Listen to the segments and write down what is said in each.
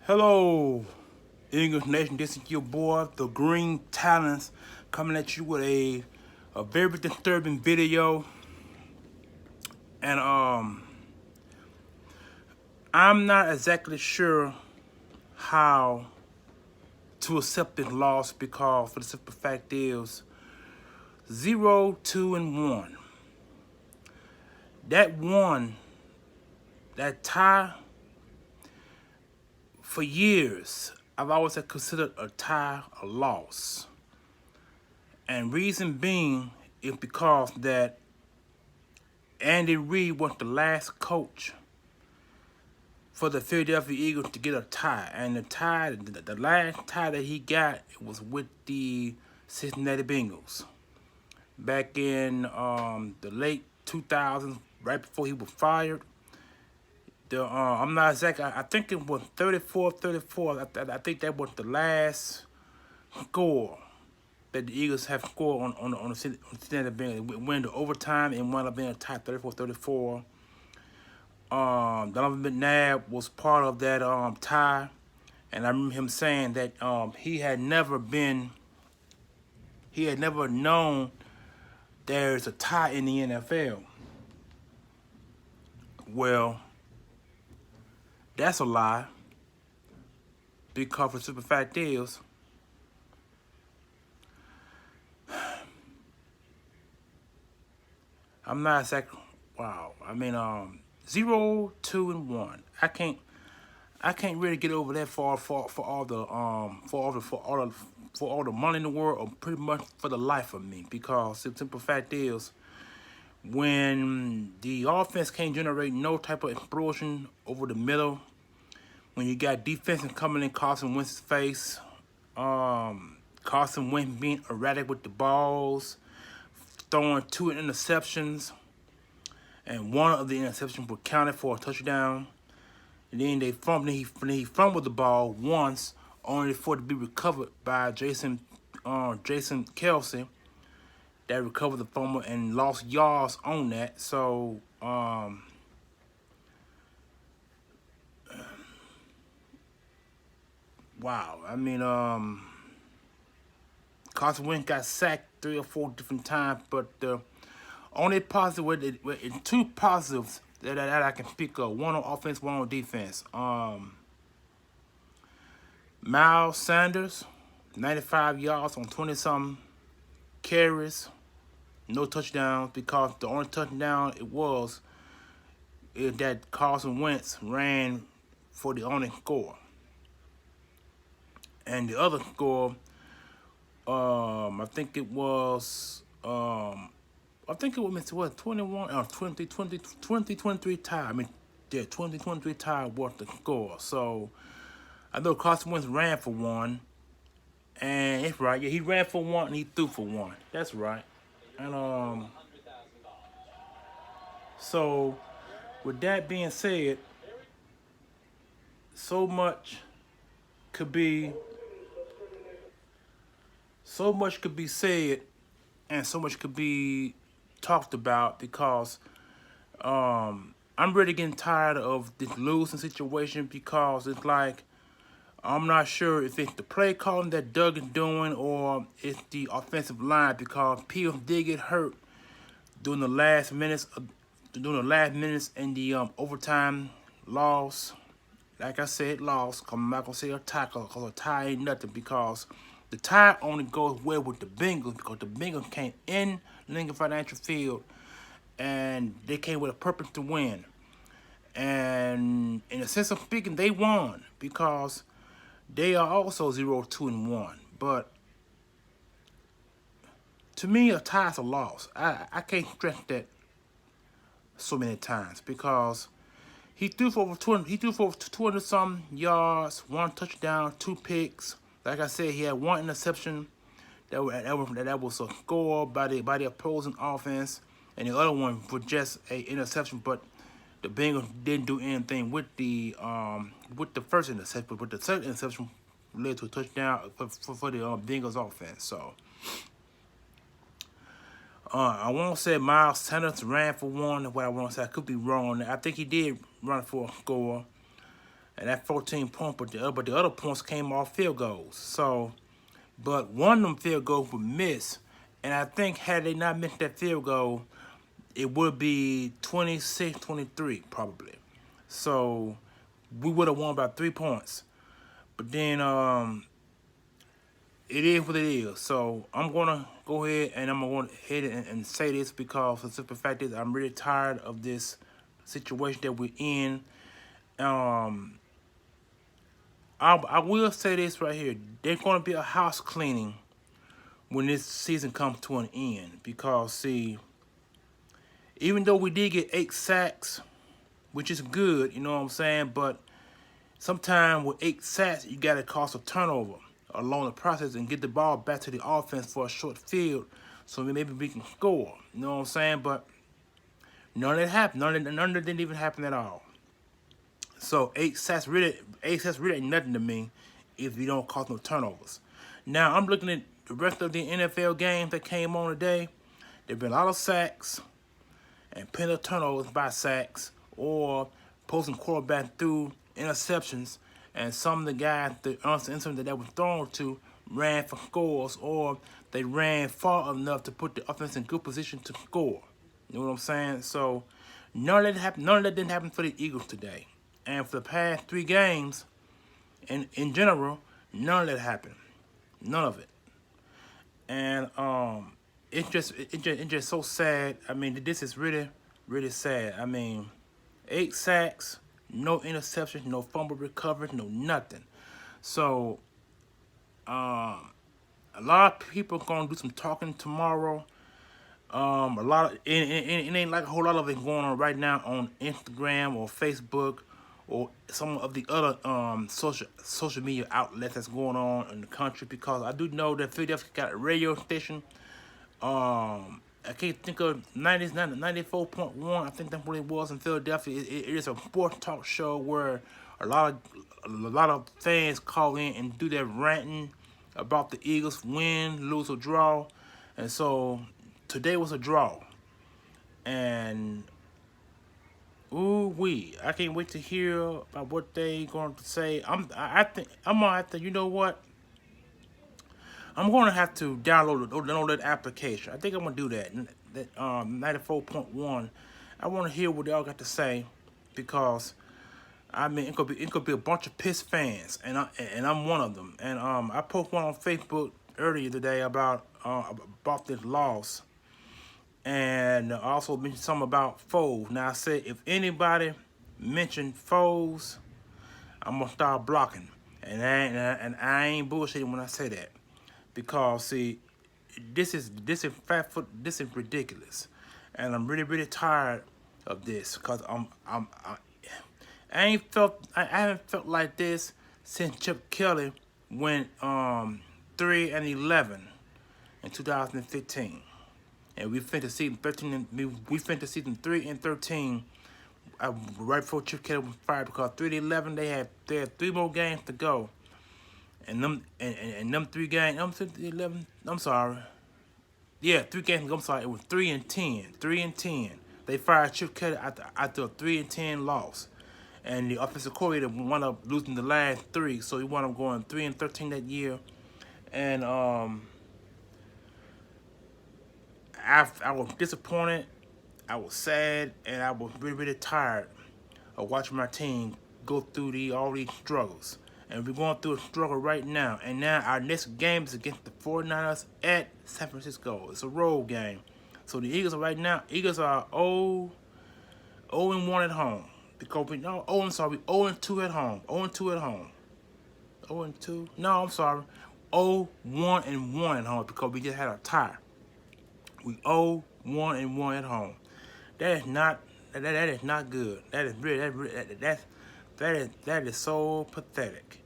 Hello, English Nation. This is your boy, the Green Talents, coming at you with a very disturbing video. And I'm not exactly sure how to accept this loss because, for the simple fact is, 0, 2, and 1. That tie, for years, I've always considered a tie a loss. And reason being is because that Andy Reid was the last coach for the Philadelphia Eagles to get a tie. And the last tie that he got was with the Cincinnati Bengals back in the late 2000s, right before he was fired. I'm not exactly, I think it was 34-34. I think that was the last score that the Eagles have scored on the Cincinnati Bengals. It went to overtime and wound up being a tie 34-34. Donovan McNabb was part of that tie, and I remember him saying that he had never known there's a tie in the NFL. Well, that's a lie, because the simple fact is, I'm not exactly, wow, I mean, 0, 2, and 1. I can't really get over that for all the money in the world, or pretty much for the life of me. Because the simple fact is, when the offense can't generate no type of explosion over the middle, when you got defense coming in Carson Wentz's face, Carson Wentz being erratic with the balls, throwing 2 interceptions, and one of the interceptions was counted for a touchdown. And then he fumbled the ball once, only for it to be recovered by Jason Kelsey, that recovered the fumble and lost yards on that. So wow, I mean, Carson Wentz got sacked 3 or 4 different times, but the only positive, in 2 positives that I can pick up, one on offense, one on defense. Miles Sanders, 95 yards on 20-something carries, no touchdowns, because the only touchdown is that Carson Wentz ran for the only score. And the other score, I think it was 21 or 23 tie. I mean, yeah, 2023 tie was the score. So I know Carson Wentz ran for 1, and it's right. Yeah, he ran for 1 and he threw for 1. That's right. And so with that being said, so much could be said, and so much could be talked about, because I'm really getting tired of this losing situation, because it's like, I'm not sure if it's the play calling that Doug is doing, or it's the offensive line, because people did get hurt during the last minutes in the overtime loss. Like I said, loss. I'm not gonna say a tie, because a tie ain't nothing, because the tie only goes well with the Bengals, because the Bengals came in Lincoln Financial Field and they came with a purpose to win. And in a sense of speaking, they won, because they are also 0, 2, and 1. But to me, a tie is a loss. I can't stress that so many times, because he threw for over 200 some yards, 1 touchdown, 2 picks. Like I said, he had 1 interception that was a score by the opposing offense, and the other one was just a interception. But the Bengals didn't do anything with the first interception, but the second interception led to a touchdown for the Bengals offense. So I won't say Miles Sanders ran for 1. What I want to say, I could be wrong on that. I think he did run for a score. and that 14 point, but the other points came off field goals. So, but one of them field goals was missed, and I think had they not missed that field goal, it would be 26-23 probably. So we would have won by 3 points. But then it is what it is. So I'm gonna go ahead and I'm gonna go ahead and say this because the simple fact is I'm really tired of this situation that we're in. I will say this right here. There's gonna be a house cleaning when this season comes to an end because see, even though we did get 8 sacks, which is good, you know what I'm saying, but sometimes with 8 sacks, you got to cause a turnover along the process and get the ball back to the offense for a short field so maybe we can score. You know what I'm saying? But none of that happened. None of that didn't even happen at all. So 8 sacks really ain't nothing to me if you don't cause no turnovers. Now I'm looking at the rest of the NFL games that came on today. There've been a lot of sacks and plenty of turnovers by sacks or posting quarterback through interceptions, and some of the guys that were thrown to ran for scores or they ran far enough to put the offense in good position to score. You know what I'm saying? So none of that happened. None of that didn't happen for the Eagles today. And for the past 3 games, in general, none of that happened. None of it. And it's just so sad. I mean, this is really, really sad. I mean, 8 sacks, no interceptions, no fumble recovery, no nothing. So, a lot of people are gonna do some talking tomorrow. A lot of it ain't like a whole lot of it going on right now on Instagram or Facebook or some of the other social media outlets that's going on in the country because I do know that Philadelphia got a radio station. I can't think of 94.1. I think that's what it was in Philadelphia. It is a sports talk show where a lot of fans call in and do their ranting about the Eagles win, lose, or draw. And so today was a draw. And ooh wee, I can't wait to hear about what they going to say. I think I'm gonna have to. You know what? I'm going to have to download that application. I think I'm going to do that. That 94.1. I want to hear what they all got to say because I mean it could be a bunch of pissed fans and I'm one of them. And I posted one on Facebook earlier today about this loss, and I also mentioned something about Foles. Now I said if anybody mentioned Foles, I'm gonna start blocking, and I ain't bullshitting when I say that. Because see, this is ridiculous, and I'm really tired of this. Cause I haven't felt like this since Chip Kelly went 3-11 in 2015, and we finished the season 13. We finished the season 3-13 right before Chip Kelly was fired because 3-11 they had 3 more games to go. And them 3 games, I'm sorry. Yeah, 3 games, I'm sorry. It was 3-10. 3-10. They fired Chip Kelly after a 3-10 loss. And the offensive coordinator wound up losing the last 3, so he wound up going 3-13 that year. And I was disappointed, I was sad, and I was really tired of watching my team go through all these struggles. And we're going through a struggle right now. And now our next game is against the 49ers at San Francisco. It's a road game. So the Eagles are 0-1 at home. Because we're 0-2 at home. 0-2 at home. 0-2? No, I'm sorry. 0-1-1 at home because we just had a tie. We 0-1-1 at home. That is not good. That is so pathetic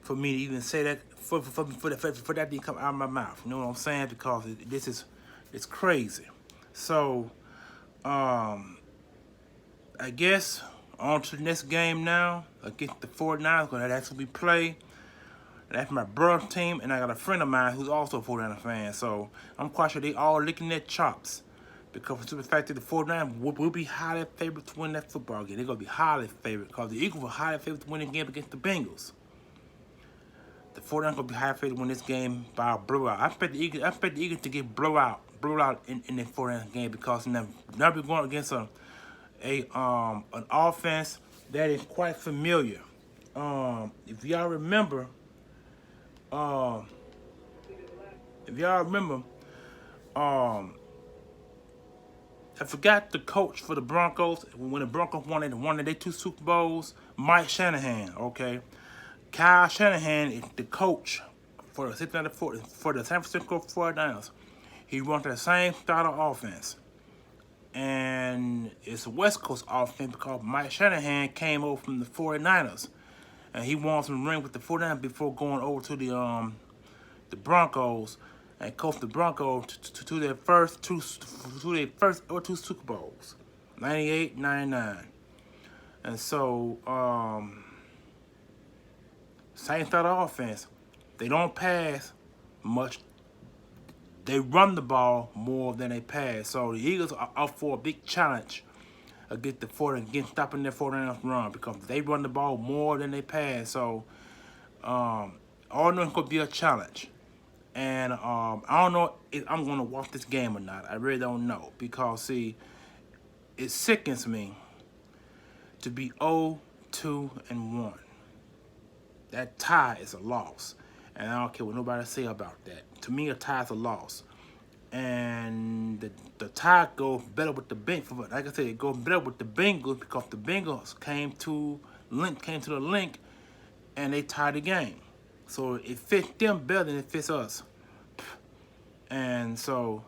for me to even say that, for that to come out of my mouth. You know what I'm saying? Because it's crazy. So, I guess on to the next game now against the 49ers. That's what we play. That's my brother's team, and I got a friend of mine who's also a 49er fan. So I'm quite sure they all licking their chops Because for the fact that the 49ers will be highly favored to win that football game. They're going to be highly favored because the Eagles were highly favored to win the game against the Bengals. The 49ers going to be highly favored to win this game by a blowout. I expect the Eagles to get blowout in the 49ers game because now we're going against an offense that is quite familiar. If y'all remember, um, I forgot the coach for the Broncos when the Broncos won their 2 Super Bowls. Mike Shanahan, okay. Kyle Shanahan is the coach for the San Francisco 49ers. He runs the same style of offense. And it's a West Coast offense because Mike Shanahan came over from the 49ers. And he won some ring with the 49ers before going over to the Broncos and coached the Broncos to their first two Super Bowls, 98, 99. And so, same style of offense. They don't pass much. They run the ball more than they pass. So the Eagles are up for a big challenge against stopping their 49ers run because they run the ball more than they pass. So, all of them could be a challenge. And I don't know if I'm going to watch this game or not. I really don't know. Because, see, it sickens me to be 0-2-1. That tie is a loss. And I don't care what nobody say about that. To me, a tie is a loss. And the tie goes better with the Bengals. Like I said, it goes better with the Bengals because the Bengals came to the link and they tied the game. So it fits them better than it fits us. And so,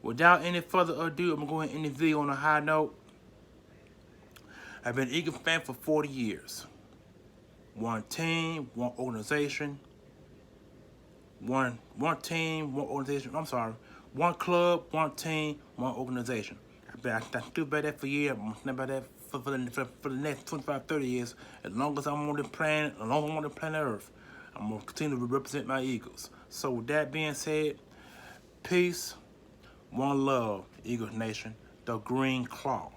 without any further ado, I'm going to end the video on a high note. I've been an Eagle fan for 40 years. One team, one organization. One team, one organization. I'm sorry. One club, one team, one organization. I still about that for years. I'm still about that for the next 25, 30 years. As long as I'm on the planet, Earth, I'm going to continue to represent my Eagles. So with that being said, peace, one love, Eagles Nation, the Green Claw.